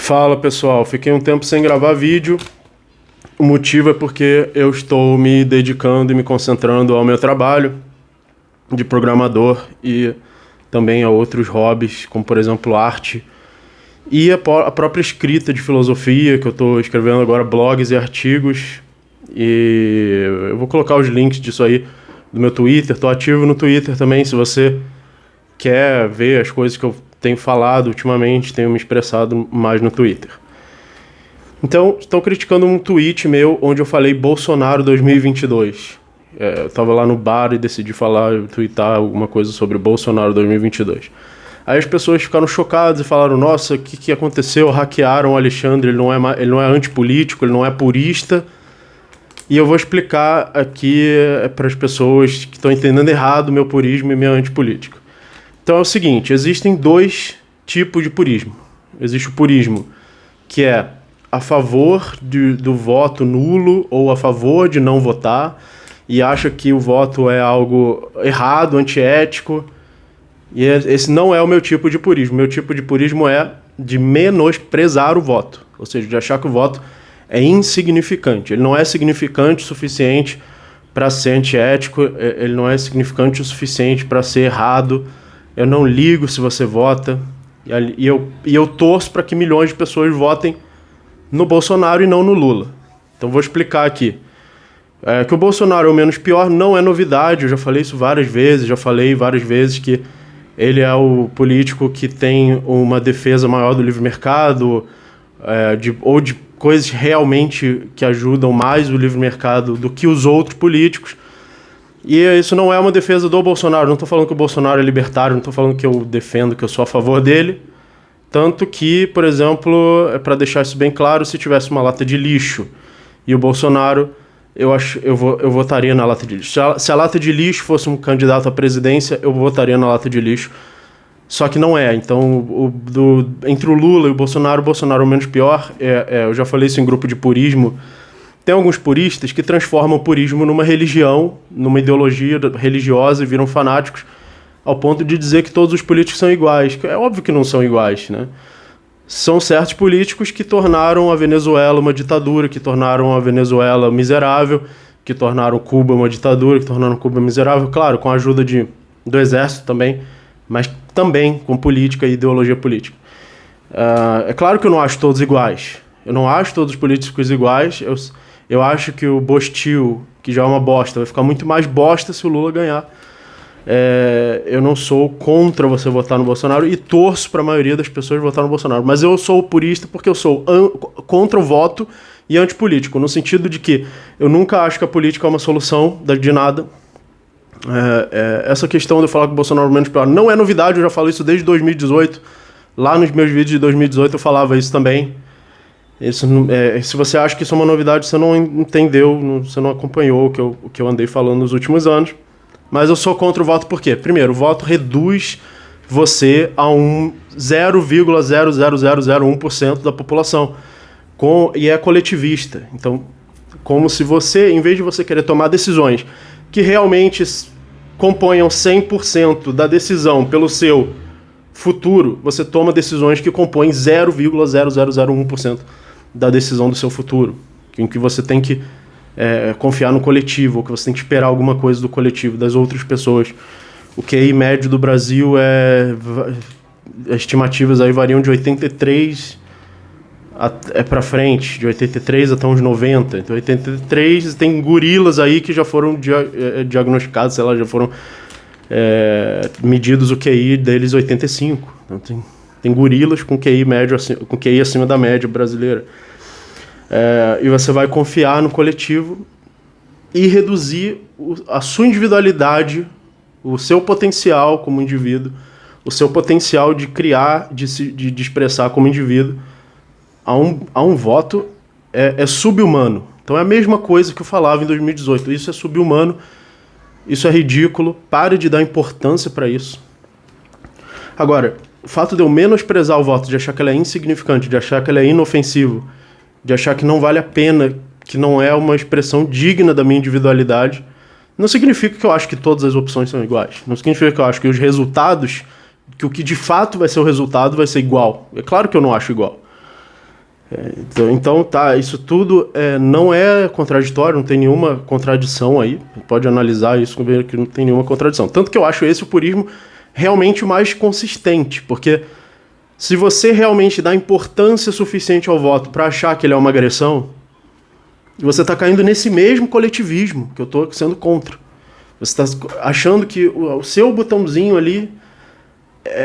Fala pessoal, fiquei um tempo sem gravar vídeo. O motivo é porque eu estou me dedicando e me concentrando ao meu trabalho de programador e também a outros hobbies, como por exemplo arte e a própria escrita de filosofia, que eu estou escrevendo agora blogs e artigos. E eu vou colocar os links disso aí do meu Twitter, estou ativo no Twitter também, se você quer ver as coisas que eu tenho falado ultimamente, tenho me expressado mais no Twitter. Então, estão criticando um tweet meu onde eu falei Bolsonaro 2022. Eu estava lá no bar e decidi tweetar alguma coisa sobre Bolsonaro 2022. Aí as pessoas ficaram chocadas e falaram, nossa, o que aconteceu? Hackearam o Alexandre, ele não é antipolítico, ele não é purista. E eu vou explicar aqui para as pessoas que estão entendendo errado meu purismo e minha antipolítica. Então é o seguinte, existem dois tipos de purismo. Existe o purismo que é a favor do voto nulo ou a favor de não votar e acha que o voto é algo errado, antiético. E esse não é o meu tipo de purismo. Meu tipo de purismo é de menosprezar o voto, ou seja, de achar que o voto é insignificante. Ele não é significante o suficiente para ser antiético, ele não é significante o suficiente para ser errado. Eu não ligo se você vota, e eu torço para que milhões de pessoas votem no Bolsonaro e não no Lula. Então vou explicar aqui. Que o Bolsonaro é o menos pior não é novidade, eu já falei isso várias vezes, que ele é o político que tem uma defesa maior do livre mercado, ou de coisas realmente que ajudam mais o livre mercado do que os outros políticos. E isso não é uma defesa do Bolsonaro, não estou falando que o Bolsonaro é libertário, não estou falando que eu defendo, que eu sou a favor dele. Tanto que, por exemplo, para deixar isso bem claro, se tivesse uma lata de lixo e o Bolsonaro, eu votaria na lata de lixo. Se a lata de lixo fosse um candidato à presidência, eu votaria na lata de lixo. Só que não é. Então, entre o Lula e o Bolsonaro é o menos pior. Eu já falei isso em grupo de purismo. Tem alguns puristas que transformam o purismo numa religião, numa ideologia religiosa e viram fanáticos ao ponto de dizer que todos os políticos são iguais. É óbvio que não são iguais, né? São certos políticos que tornaram a Venezuela uma ditadura, que tornaram a Venezuela miserável, que tornaram Cuba uma ditadura, que tornaram Cuba miserável, claro, com a ajuda do exército também, mas também com política e ideologia política. É claro que eu não acho todos iguais. Eu não acho todos os políticos iguais. Eu acho que o Bostil, que já é uma bosta, vai ficar muito mais bosta se o Lula ganhar. Eu não sou contra você votar no Bolsonaro e torço para a maioria das pessoas votar no Bolsonaro. Mas eu sou purista porque eu sou contra o voto e antipolítico, no sentido de que eu nunca acho que a política é uma solução de nada. Essa questão de eu falar que o Bolsonaro é menos pior não é novidade, eu já falo isso desde 2018. Lá nos meus vídeos de 2018 eu falava isso também. Se você acha que isso é uma novidade, você não entendeu, você não acompanhou o que eu andei falando nos últimos anos. Mas eu sou contra o voto por quê? Primeiro, o voto reduz você a um 0,00001% da população. E é coletivista. Então, como se você, em vez de você querer tomar decisões que realmente componham 100% da decisão pelo seu futuro, você toma decisões que compõem 0,0001% da decisão do seu futuro, em que você tem que confiar no coletivo, ou que você tem que esperar alguma coisa do coletivo, das outras pessoas. O QI médio do Brasil as estimativas aí variam de 83 para frente, de 83 até uns 90. Então 83 tem gorilas aí que já foram diagnosticados, sei lá, já foram medidos o QI deles 85. Então tem gorilas com QI médio, com QI acima da média brasileira. E você vai confiar no coletivo e reduzir a sua individualidade, o seu potencial como indivíduo, o seu potencial de criar, de expressar como indivíduo a um voto sub-humano. Então é a mesma coisa que eu falava em 2018. Isso é sub-humano, isso é ridículo, pare de dar importância para isso. Agora, o fato de eu menosprezar o voto, de achar que ele é insignificante, de achar que ele é inofensivo, de achar que não vale a pena, que não é uma expressão digna da minha individualidade, não significa que eu acho que todas as opções são iguais. Não significa que eu acho que os resultados, que o que de fato vai ser o resultado vai ser igual. É claro que eu não acho igual. Então tá, isso tudo não é contraditório, não tem nenhuma contradição aí. Pode analisar isso, ver que não tem nenhuma contradição. Tanto que eu acho esse o purismo realmente o mais consistente, porque se você realmente dá importância suficiente ao voto para achar que ele é uma agressão, você está caindo nesse mesmo coletivismo que eu estou sendo contra. Você está achando que o seu botãozinho ali,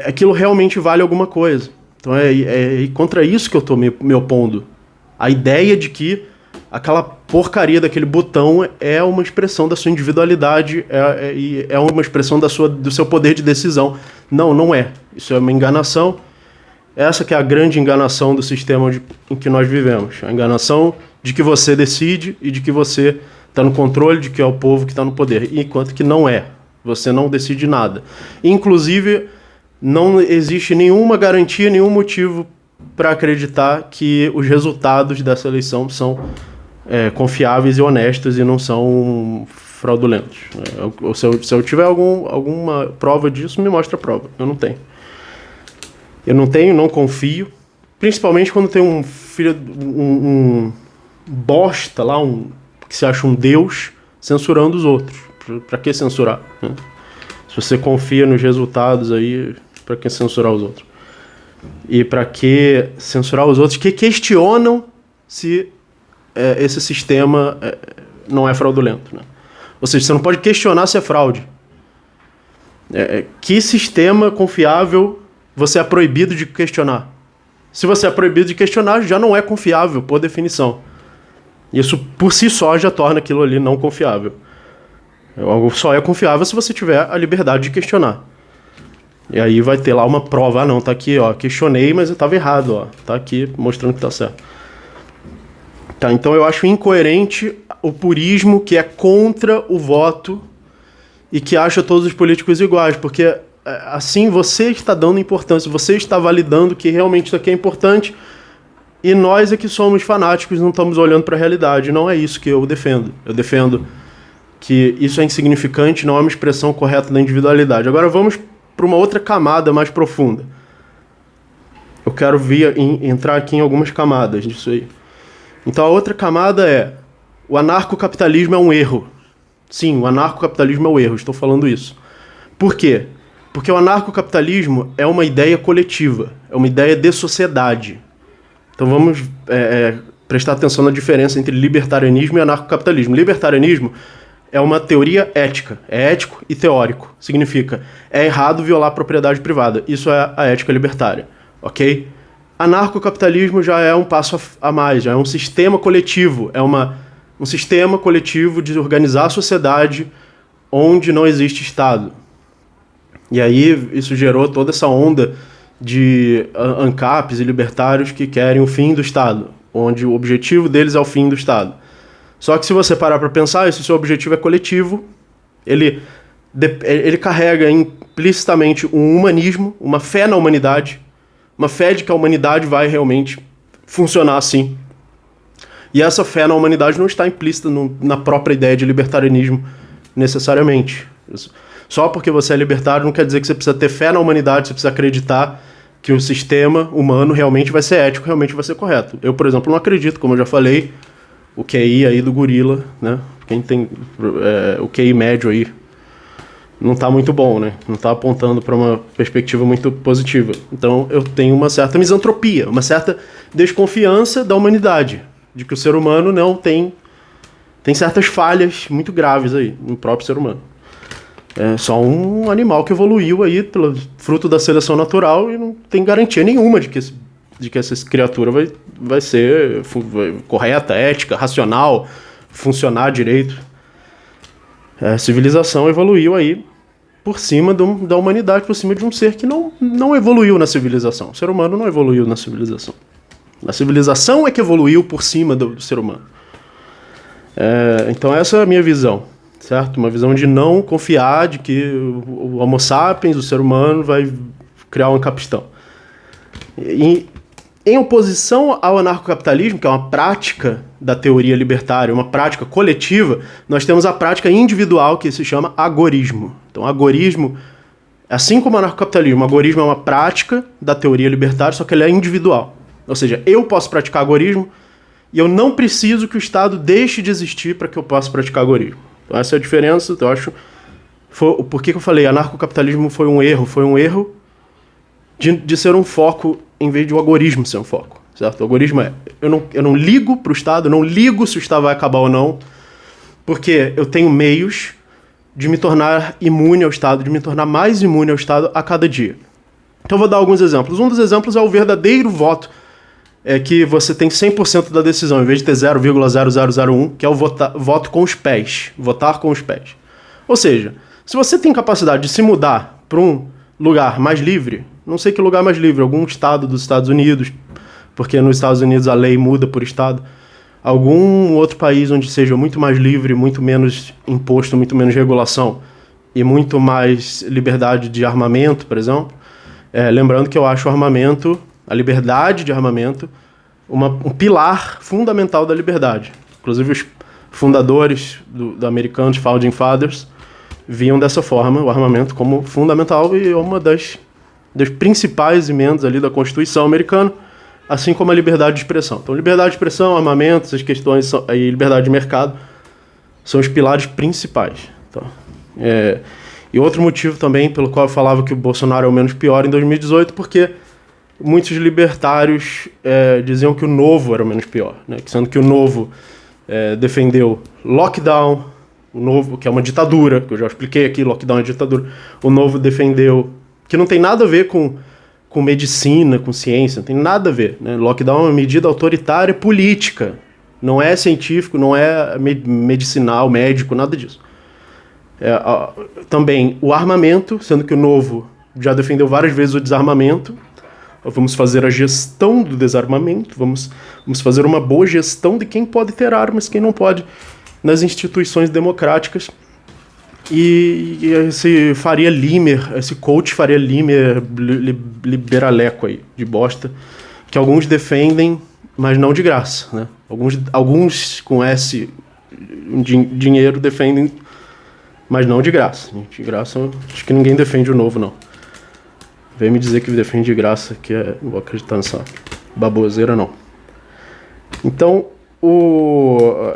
aquilo realmente vale alguma coisa. Então é contra isso que eu estou me opondo. A ideia de que aquela porcaria daquele botão é uma expressão da sua individualidade, é uma expressão do seu poder de decisão. Não é. Isso é uma enganação. Essa que é a grande enganação do sistema em que nós vivemos. A enganação de que você decide e de que você está no controle, de que é o povo que está no poder. Enquanto que não é. Você não decide nada. Inclusive, não existe nenhuma garantia, nenhum motivo para acreditar que os resultados dessa eleição são confiáveis e honestos e não são fraudulentos. Se eu tiver alguma prova disso, me mostra a prova. Eu não tenho. Não confio. Principalmente quando tem um filho, um bosta lá, que se acha um deus, censurando os outros. Pra que censurar? Né? Se você confia nos resultados aí, pra que censurar os outros? E pra que censurar os outros que questionam se esse sistema não é fraudulento, né? Ou seja, você não pode questionar se é fraude. Que sistema confiável você é proibido de questionar? Se você é proibido de questionar, já não é confiável, por definição. Isso, por si só, já torna aquilo ali não confiável. Algo só é confiável se você tiver a liberdade de questionar. E aí vai ter lá uma prova. Não, tá aqui, ó, questionei, mas eu tava errado, ó. Tá aqui mostrando que tá certo. Tá, então eu acho incoerente o purismo que é contra o voto e que acha todos os políticos iguais, porque assim você está dando importância, você está validando que realmente isso aqui é importante e nós é que somos fanáticos, não estamos olhando para a realidade. Não é isso que eu defendo. Eu defendo que isso é insignificante, não é uma expressão correta da individualidade. Agora vamos para uma outra camada mais profunda. Eu quero entrar aqui em algumas camadas disso aí. Então a outra camada é: o anarcocapitalismo é um erro. Sim, o anarcocapitalismo é um erro, estou falando isso. Por quê? Porque o anarcocapitalismo é uma ideia coletiva, é uma ideia de sociedade. Então vamos prestar atenção na diferença entre libertarianismo e anarcocapitalismo. Libertarianismo é uma teoria ética, é ético e teórico. Significa, é errado violar a propriedade privada. Isso é a ética libertária, ok? Anarcocapitalismo já é um passo a mais, já é um sistema coletivo, um sistema coletivo de organizar a sociedade onde não existe Estado. E aí isso gerou toda essa onda de ANCAPs e libertários que querem o fim do Estado, onde o objetivo deles é o fim do Estado. Só que se você parar para pensar, se o seu objetivo é coletivo, ele carrega implicitamente um humanismo, uma fé na humanidade, uma fé de que a humanidade vai realmente funcionar assim. E essa fé na humanidade não está implícita na própria ideia de libertarianismo, necessariamente. Só porque você é libertário não quer dizer que você precisa ter fé na humanidade, você precisa acreditar que o sistema humano realmente vai ser ético, realmente vai ser correto. Eu, por exemplo, não acredito, como eu já falei, o QI aí do gorila, né? Quem tem o QI médio aí não está muito bom, né? Não está apontando para uma perspectiva muito positiva. Então eu tenho uma certa misantropia, uma certa desconfiança da humanidade, de que o ser humano não tem certas falhas muito graves aí no próprio ser humano. É só um animal que evoluiu aí pelo fruto da seleção natural e não tem garantia nenhuma de que essa criatura vai ser correta, ética, racional, funcionar direito. A civilização evoluiu aí por cima da humanidade, por cima de um ser que não evoluiu na civilização. O ser humano não evoluiu na civilização. A civilização é que evoluiu por cima do ser humano. Então essa é a minha visão. Certo? Uma visão de não confiar de que o Homo sapiens, o ser humano, vai criar um ancapistão. Em oposição ao anarcocapitalismo, que é uma prática da teoria libertária, uma prática coletiva, nós temos a prática individual que se chama agorismo. Então, agorismo, assim como o anarcocapitalismo, o agorismo é uma prática da teoria libertária, só que ele é individual. Ou seja, eu posso praticar agorismo e eu não preciso que o Estado deixe de existir para que eu possa praticar agorismo. Então essa é a diferença, eu acho. Por que eu falei anarcocapitalismo foi um erro? Foi um erro de ser um foco em vez de o agorismo ser um foco. Certo? O agorismo é, eu não ligo para o Estado, eu não ligo se o Estado vai acabar ou não, porque eu tenho meios de me tornar imune ao Estado, de me tornar mais imune ao Estado a cada dia. Então eu vou dar alguns exemplos. Um dos exemplos é o verdadeiro voto, que você tem 100% da decisão, em vez de ter 0,0001, que é o voto com os pés, votar com os pés. Ou seja, se você tem capacidade de se mudar para um lugar mais livre, não sei que lugar mais livre, algum estado dos Estados Unidos, porque nos Estados Unidos a lei muda por estado, algum outro país onde seja muito mais livre, muito menos imposto, muito menos regulação e muito mais liberdade de armamento, por exemplo. Lembrando que eu acho o armamento, a liberdade de armamento, um pilar fundamental da liberdade. Inclusive os fundadores do americanos, Founding Fathers, viam dessa forma o armamento como fundamental e uma das principais emendas ali da Constituição americana, assim como a liberdade de expressão. Então, liberdade de expressão, armamento, essas questões e liberdade de mercado são os pilares principais. Então, e outro motivo também pelo qual eu falava que o Bolsonaro é o menos pior em 2018, porque muitos libertários diziam que o Novo era o menos pior, né? Sendo que o Novo defendeu lockdown, o Novo, que é uma ditadura, que eu já expliquei aqui, lockdown é ditadura. O Novo defendeu, que não tem nada a ver com medicina, com ciência, não tem nada a ver, né? Lockdown é uma medida autoritária política, não é científico, não é medicinal, médico, nada disso. Também o armamento, sendo que o Novo já defendeu várias vezes o desarmamento. Vamos fazer a gestão do desarmamento, vamos fazer uma boa gestão de quem pode ter armas, quem não pode, nas instituições democráticas. E esse Faria Limer, esse coach Faria Limer liberaleco aí, de bosta, que alguns defendem, mas não de graça, né? Alguns com esse dinheiro defendem, mas não de graça. De graça, acho que ninguém defende o Novo, não. Vem me dizer que defende de graça, que não vou acreditar nessa baboseira, não. Então,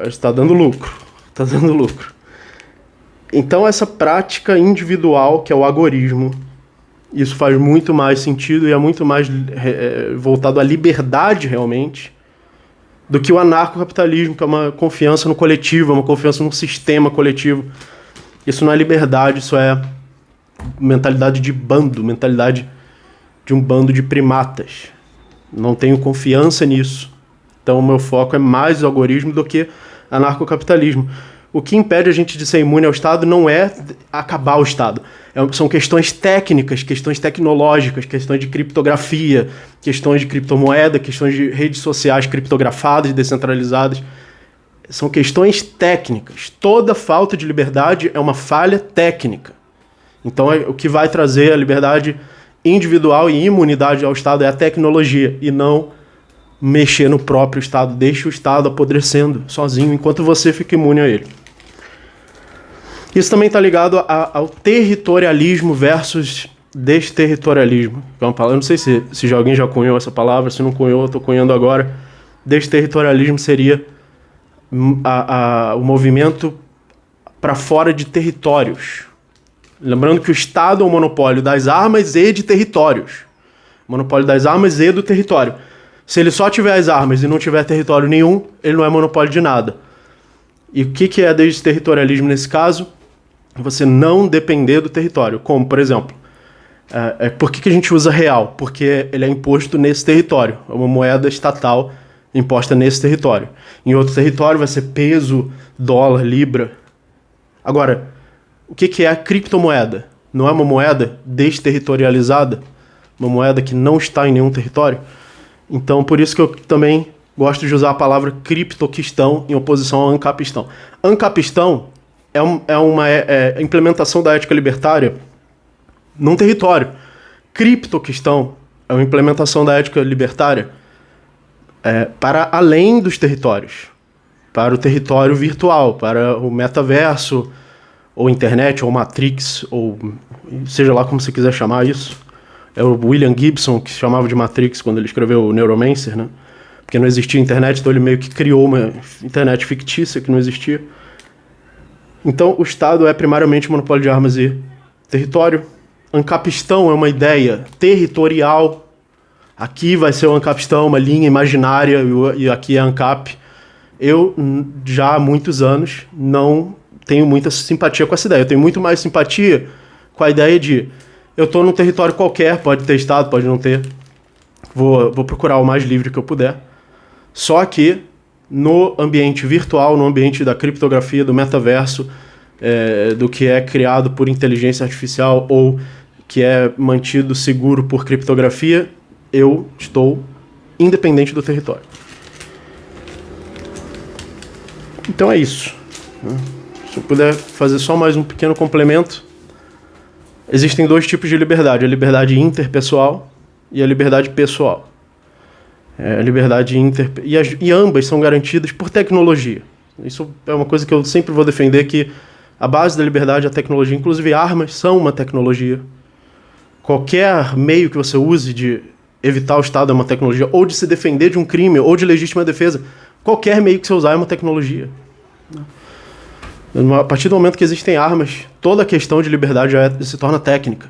está dando lucro. Está dando lucro. Então, essa prática individual, que é o agorismo, isso faz muito mais sentido e é muito mais voltado à liberdade, realmente, do que o anarcocapitalismo, que é uma confiança no coletivo, é uma confiança num sistema coletivo. Isso não é liberdade, isso é mentalidade de bando, mentalidade de um bando de primatas. Não tenho confiança nisso. Então, o meu foco é mais o agorismo do que anarcocapitalismo. O que impede a gente de ser imune ao Estado não é acabar o Estado. São questões técnicas, questões tecnológicas, questões de criptografia, questões de criptomoeda, questões de redes sociais criptografadas e descentralizadas. São questões técnicas. Toda falta de liberdade é uma falha técnica. Então, o que vai trazer a liberdade individual e imunidade ao Estado é a tecnologia, e não mexer no próprio Estado. Deixe o Estado apodrecendo sozinho, enquanto você fica imune a ele. Isso também está ligado ao territorialismo versus desterritorialismo. É uma palavra, eu não sei se alguém já cunhou essa palavra, se não cunhou, eu estou cunhando agora. Desterritorialismo seria o movimento para fora de territórios. Lembrando que o Estado é um monopólio das armas e de territórios. Monopólio das armas e do território. Se ele só tiver as armas e não tiver território nenhum, ele não é monopólio de nada. E o que é desterritorialismo nesse caso? Você não depender do território. Como, por exemplo, por que a gente usa real? Porque ele é imposto nesse território. É uma moeda estatal imposta nesse território. Em outro território vai ser peso, dólar, libra. Agora, o que é a criptomoeda? Não é uma moeda desterritorializada? Uma moeda que não está em nenhum território? Então, por isso que eu também gosto de usar a palavra criptoquistão em oposição ao ancapistão. Ancapistão é uma implementação da ética libertária num território. Criptoquistão é uma implementação da ética libertária para além dos territórios, para o território virtual, para o metaverso, ou internet, ou Matrix, ou seja lá como você quiser chamar isso. É o William Gibson, que se chamava de Matrix quando ele escreveu o Neuromancer, né? Porque não existia internet, então ele meio que criou uma internet fictícia que não existia. Então, o Estado é primariamente monopólio de armas e território. Ancapistão é uma ideia territorial. Aqui vai ser o Ancapistão, uma linha imaginária, e aqui é Ancap. Eu, já há muitos anos, não tenho muita simpatia com essa ideia. Eu tenho muito mais simpatia com a ideia de eu estou num território qualquer, pode ter Estado, pode não ter. Vou procurar o mais livre que eu puder. Só que no ambiente virtual, no ambiente da criptografia, do metaverso, do que é criado por inteligência artificial ou que é mantido seguro por criptografia, eu estou independente do território. Então é isso. Se eu puder fazer só mais um pequeno complemento, existem dois tipos de liberdade: a liberdade interpessoal e a liberdade pessoal. A liberdade e ambas são garantidas por tecnologia. Isso é uma coisa que eu sempre vou defender, que a base da liberdade é a tecnologia. Inclusive armas são uma tecnologia. Qualquer meio que você use de evitar o Estado é uma tecnologia, ou de se defender de um crime, ou de legítima defesa. Qualquer meio que você usar é uma tecnologia. A partir do momento que existem armas, toda a questão de liberdade se torna técnica.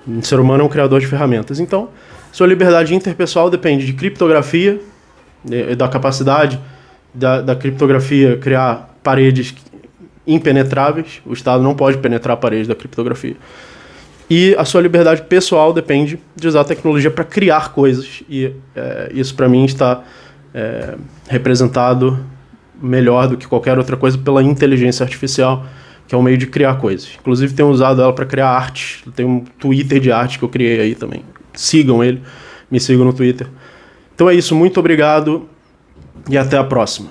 O ser humano é um criador de ferramentas. Então, sua liberdade interpessoal depende de criptografia, da capacidade da criptografia criar paredes impenetráveis. O Estado não pode penetrar a parede da criptografia. E a sua liberdade pessoal depende de usar a tecnologia para criar coisas. E isso, para mim, está representado melhor do que qualquer outra coisa pela inteligência artificial, que é um meio de criar coisas. Inclusive, tenho usado ela para criar arte. Tem um Twitter de arte que eu criei aí também. Sigam ele, me sigam no Twitter. Então é isso, muito obrigado e até a próxima.